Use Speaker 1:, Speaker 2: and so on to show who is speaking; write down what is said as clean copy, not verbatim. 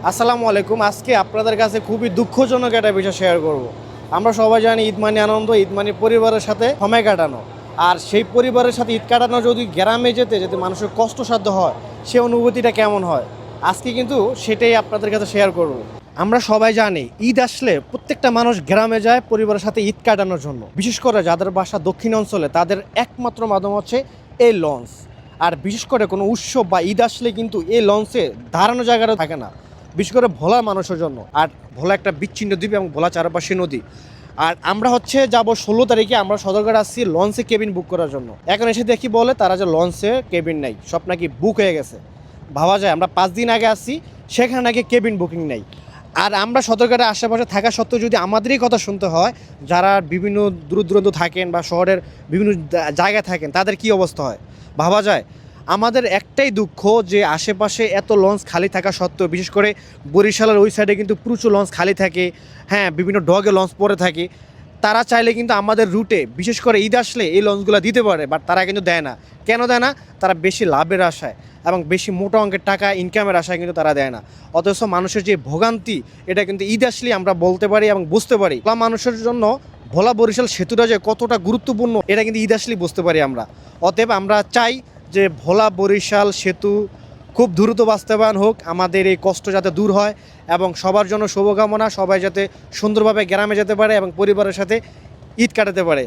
Speaker 1: আসসালামু আলাইকুম। আজকে আপনাদের কাছে খুবই দুঃখজনক একটা বিষয় শেয়ার করব। আমরা সবাই জানি ঈদ মানে আনন্দ, ঈদ মানে পরিবারের সাথে সময় কাটানো। আর সেই পরিবারের সাথে ঈদ কাটানো যদি গ্রামে যেতে যেতে মানুষের কষ্টসাধ্য হয়, সে অনুভূতিটা কেমন হয়, আজকে কিন্তু সেটাই আপনাদের কাছে শেয়ার করব। আমরা সবাই জানি ঈদ আসলে প্রত্যেকটা মানুষ গ্রামে যায় পরিবারের সাথে ঈদ কাটানোর জন্য। বিশেষ করে যাদের বাসা দক্ষিণ অঞ্চলে তাদের একমাত্র মাধ্যম হচ্ছে এই লঞ্চ। আর বিশেষ করে কোনো উৎসব বা ঈদ আসলে কিন্তু এই লঞ্চে দাঁড়ানো জায়গাটা থাকে না, বিশেষ করে ভোলা মানুষের জন্য। আর ভোলা একটা বিচ্ছিন্ন দ্বীপ এবং ভোলা চারপাশে নদী। আর আমরা যাব 16 তারিখে, আমরা সদরঘাট আসছি লঞ্চে কেবিন বুক করার জন্য। এখন এসে দেখি বলে তারা যে লঞ্চে কেবিন নাই, সব নাকি বুক হয়ে গেছে। ভাবা যায় আমরা 5 দিন আগে আসছি, সেখানে নাকি কেবিন বুকিং নেই। আর আমরা সদরঘাটের আশেপাশে থাকা সত্ত্বেও যদি আমাদেরই কথা শুনতে হয়, যারা বিভিন্ন দূর দূরান্ত থাকেন বা শহরের বিভিন্ন জায়গায় থাকেন, তাদের কি অবস্থা হয় ভাবা যায়। আমাদের একটাই দুঃখ যে আশেপাশে এত লঞ্চ খালি থাকা সত্ত্বেও, বিশেষ করে বরিশালের ওই সাইডে কিন্তু প্রচুর লঞ্চ খালি থাকে। হ্যাঁ, বিভিন্ন ডগে লঞ্চ পড়ে থাকে। তারা চাইলে কিন্তু আমাদের রুটে বিশেষ করে ঈদ আসলে এই লঞ্চগুলো দিতে পারে, বাট তারা কিন্তু দেয় না। কেন দেয় না? তারা বেশি লাভের আশায় এবং বেশি মোটা অঙ্কের টাকা ইনকামের আশায় কিন্তু তারা দেয় না। অথচ মানুষের যে ভোগান্তি, এটা কিন্তু ঈদ আসলেই আমরা বলতে পারি এবং বুঝতে পারি। মানুষের জন্য ভোলা বরিশাল সেতুটা যে কতটা গুরুত্বপূর্ণ, এটা কিন্তু ঈদ আসলেই বুঝতে পারি আমরা। অতএব আমরা চাই যে ভোলা বরিশাল সেতু খুব দ্রুত বাস্তবায়ন হোক, আমাদের এই কষ্ট যাতে দূর হয় এবং সবার জন্য শুভকামনা। সবাই যাতে সুন্দরভাবে গ্রামে যেতে পারে এবং পরিবারের সাথে ঈদ কাটাতে পারে।